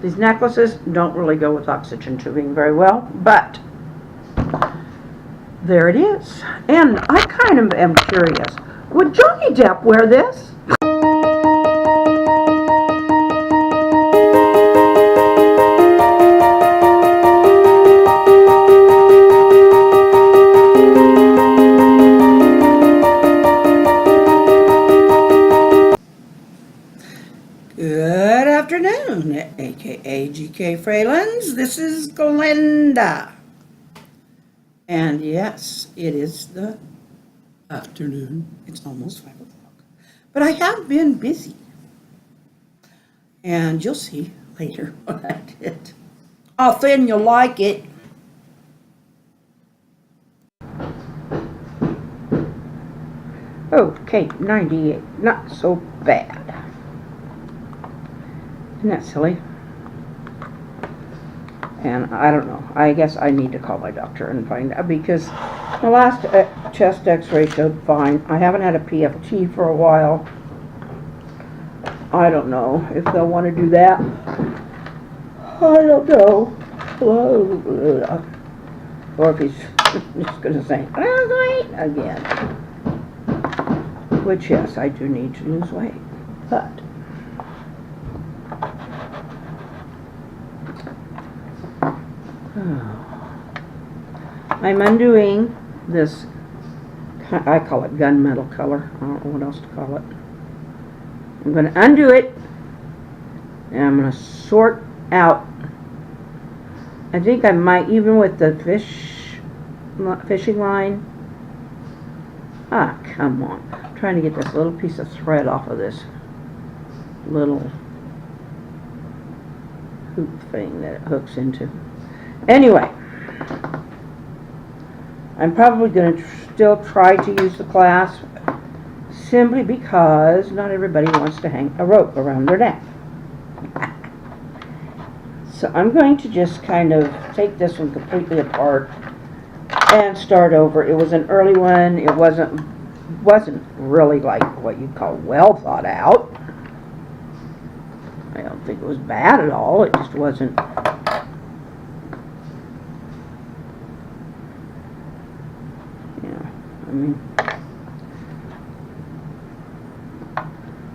These necklaces don't really go with oxygen tubing very well, but there it is. And I kind of am curious, would Johnny Depp wear this? Good afternoon, aka GK Fralins. This is Glenda. And yes, it is the afternoon. It's almost 5 o'clock. But I have been busy. And you'll see later what I did. I'll think you'll like it. Okay, 98. Not so bad. Isn't that silly? And I don't know. I guess I need to call my doctor and find out, because the last chest x-ray showed fine. I haven't had a PFT for a while. I don't know if they'll want to do that. I don't know. Or if he's just going to say, lose weight again. Which, yes, I do need to lose weight. But I'm undoing this, I call it gunmetal color. I don't know what else to call it. I'm going to undo it, and I'm going to sort out. I think I might, even with the fishing line. Ah, come on. I'm trying to get this little piece of thread off of this little hoop thing that it hooks into. Anyway, I'm probably going to still try to use the clasp, simply because not everybody wants to hang a rope around their neck. So I'm going to just kind of take this one completely apart and start over. It was an early one. It wasn't really like what you'd call well thought out. I don't think it was bad at all. It just wasn't. I mean,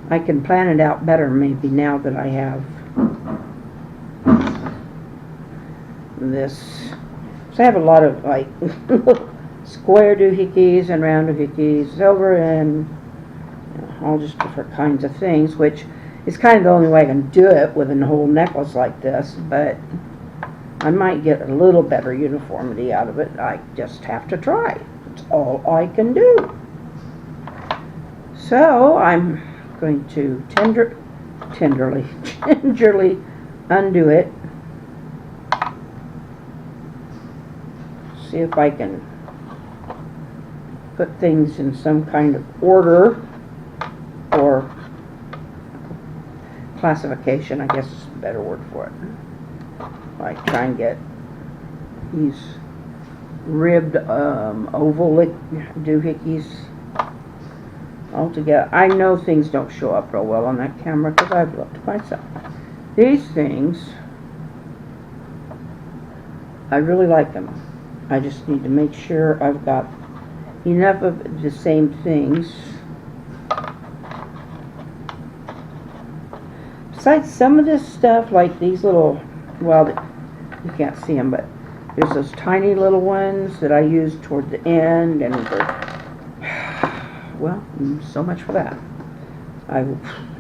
I can plan it out better maybe now that I have this. So I have a lot of like square doohickeys and round doohickeys, silver and all just different kinds of things, which is kind of the only way I can do it with a whole necklace like this, but I might get a little better uniformity out of it. I just have to try. It's all I can do. So I'm going to gingerly undo it. See if I can put things in some kind of order or classification, I guess is a better word for it. Like try and get these ribbed oval doohickeys all together. I know things don't show up real well on that camera because I've looked myself. These things, I really like them. I just need to make sure I've got enough of the same things. Besides some of this stuff, like these little, well, you can't see them, but there's those tiny little ones that I use toward the end, and well, so much for that. I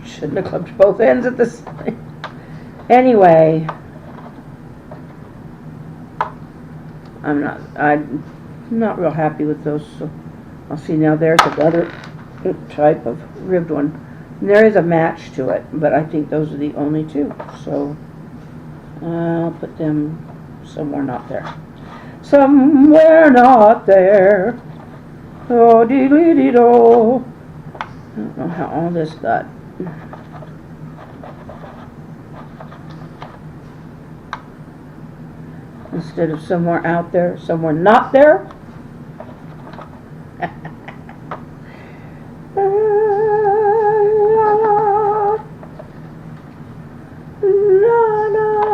shouldn't have clipped both ends at this time. Anyway, I'm not real happy with those. So I'll see now. There's another type of ribbed one. And there is a match to it, but I think those are the only two. So I'll put them somewhere not there. Somewhere not there. Oh, dee-dee-dee-do. I don't know how all this got. Instead of somewhere out there, somewhere not there. La, la,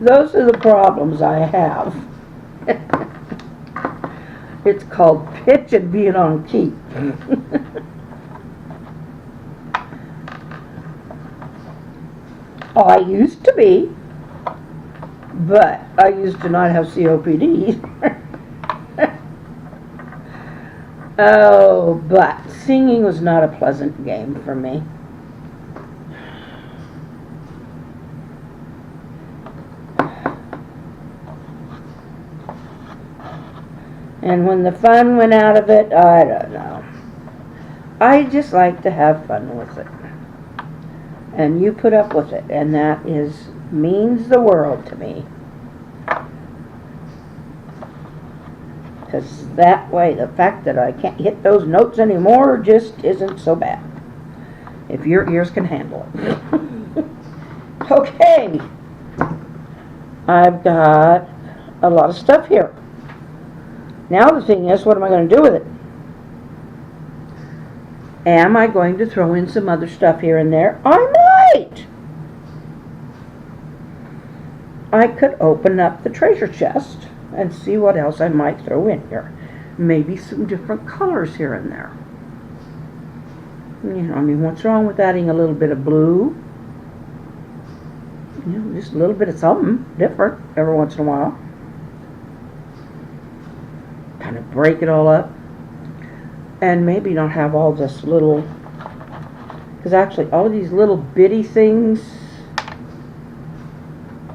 Those are the problems I have. It's called pitch and being on key. I used to be, but I used to not have COPD. Oh, but singing was not a pleasant game for me. And when the fun went out of it, I don't know. I just like to have fun with it. And you put up with it, and that means the world to me. Because that way, the fact that I can't hit those notes anymore just isn't so bad. If your ears can handle it. Okay. I've got a lot of stuff here. Now the thing is, what am I going to do with it? Am I going to throw in some other stuff here and there? I might. I could open up the treasure chest and see what else I might throw in here. Maybe some different colors here and there. You know, I mean, what's wrong with adding a little bit of blue? You know, just a little bit of something different every once in a while. Kind of break it all up. And maybe not have all this little, because actually all of these little bitty things,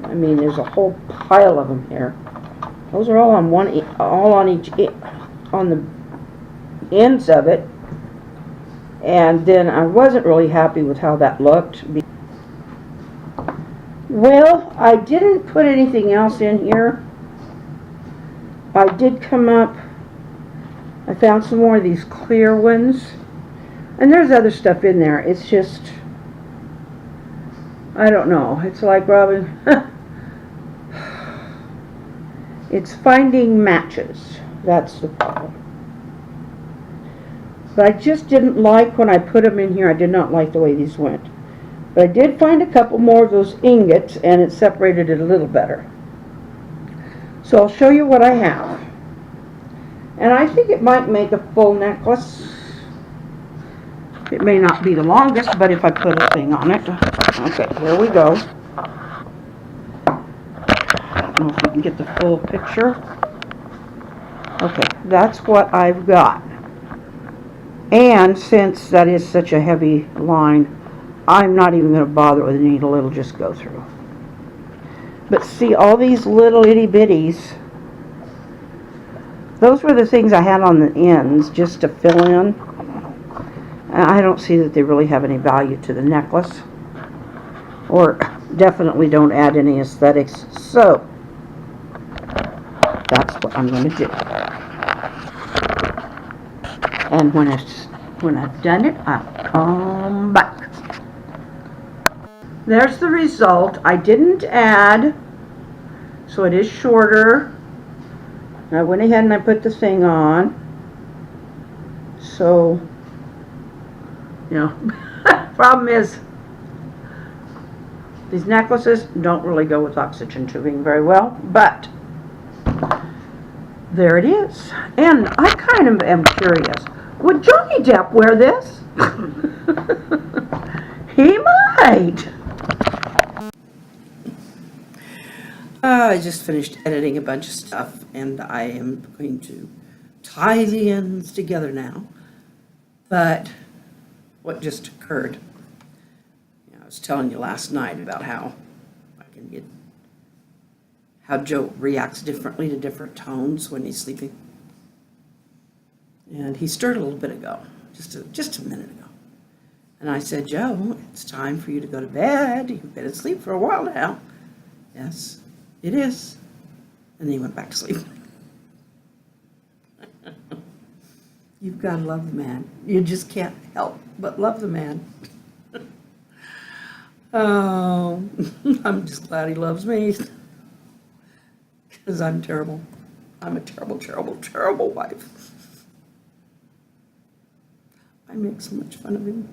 I mean, there's a whole pile of them here. Those are all on on the ends of it. And then I wasn't really happy with how that looked. Well, I didn't put anything else in here. I did come up, I found some more of these clear ones. And there's other stuff in there. It's just, I don't know. It's like Robin. It's finding matches. That's the problem. But I just didn't like when I put them in here. I did not like the way these went. But I did find a couple more of those ingots, and it separated it a little better. So I'll show you what I have. And I think it might make a full necklace. It may not be the longest, but if I put a thing on it. Okay, here we go. I don't know if you can get the full picture. Okay, that's what I've got. And since that is such a heavy line, I'm not even going to bother with a needle. It'll just go through. But see, all these little itty bitties, those were the things I had on the ends just to fill in. I don't see that they really have any value to the necklace, or definitely don't add any aesthetics. So that's what I'm going to do. And when I've done it, I'll come back. There's the result. I didn't add, so it is shorter. I went ahead and I put the thing on. So, you know, problem is these necklaces don't really go with oxygen tubing very well, but there it is. And I kind of am curious. Would Johnny Depp wear this? He might. I just finished editing a bunch of stuff, and I am going to tie the ends together now. But what just occurred, I was telling you last night about how Joe reacts differently to different tones when he's sleeping. And he stirred a little bit ago, just a minute ago. And I said, Joe, it's time for you to go to bed. You've been asleep for a while now. Yes, it is. And then he went back to sleep. You've got to love the man. You just can't help but love the man. Oh, I'm just glad he loves me. Because I'm terrible. I'm a terrible, terrible, terrible wife. I make so much fun of him.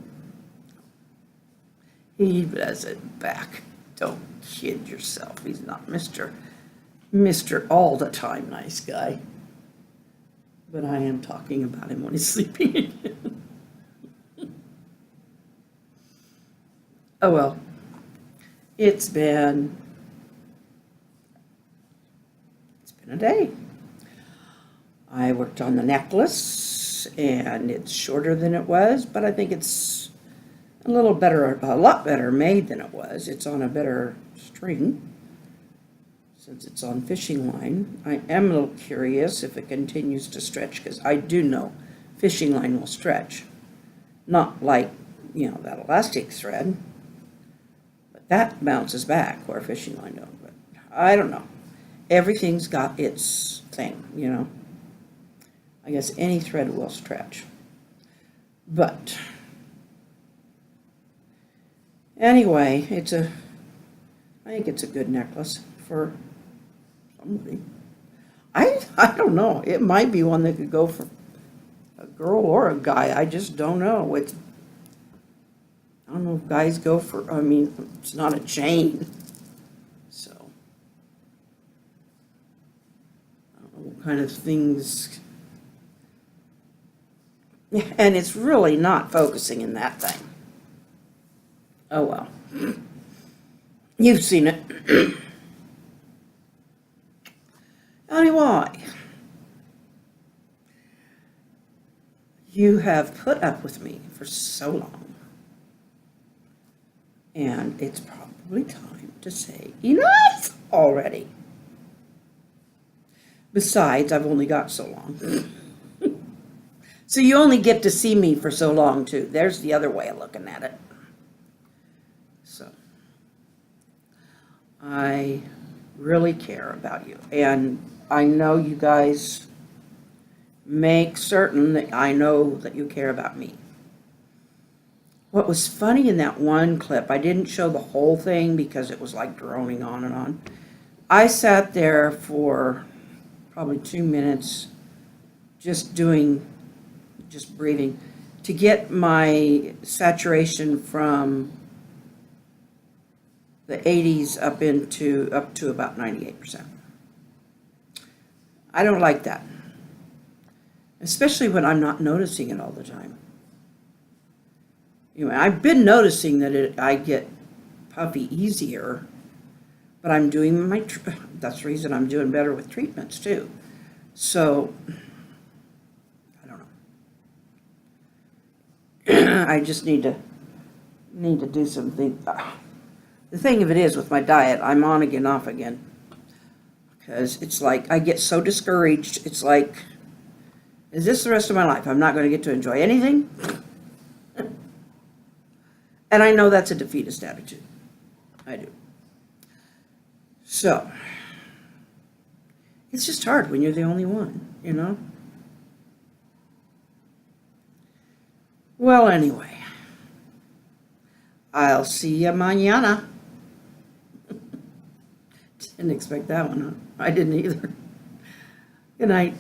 He does it back. Don't kid yourself. He's not Mr. all the time nice guy. But I am talking about him when he's sleeping again. Oh well. It's been a day. I worked on the necklace, and it's shorter than it was, but I think it's a lot better made than it was. It's on a better string, since it's on fishing line. I am a little curious if it continues to stretch, because I do know fishing line will stretch. Not like, that elastic thread, but that bounces back where fishing line don't. But I don't know. Everything's got its thing, I guess any thread will stretch. But anyway, I think it's a good necklace for somebody. I don't know. It might be one that could go for a girl or a guy. I just don't know. I don't know if guys go for, it's not a chain. So, I don't know what kind of things. And it's really not focusing in that thing. Oh well. You've seen it. Anyway, you have put up with me for so long, and it's probably time to say enough already. Besides, I've only got so long. So you only get to see me for so long, too. There's the other way of looking at it. So, I really care about you. And I know you guys make certain that I know that you care about me. What was funny in that one clip, I didn't show the whole thing because it was like droning on and on. I sat there for probably 2 minutes just breathing to get my saturation from the 80s up to about 98%. I don't like that, especially when I'm not noticing it all the time. I've been noticing that I get puffy easier, but I'm doing that's the reason I'm doing better with treatments too. So I just need to do something. The thing of it is, with my diet, I'm on again, off again. Because it's like, I get so discouraged. It's like, is this the rest of my life? I'm not going to get to enjoy anything? And I know that's a defeatist attitude. I do. So, it's just hard when you're the only one, Well, anyway, I'll see you mañana. Didn't expect that one, huh? I didn't either. Good night.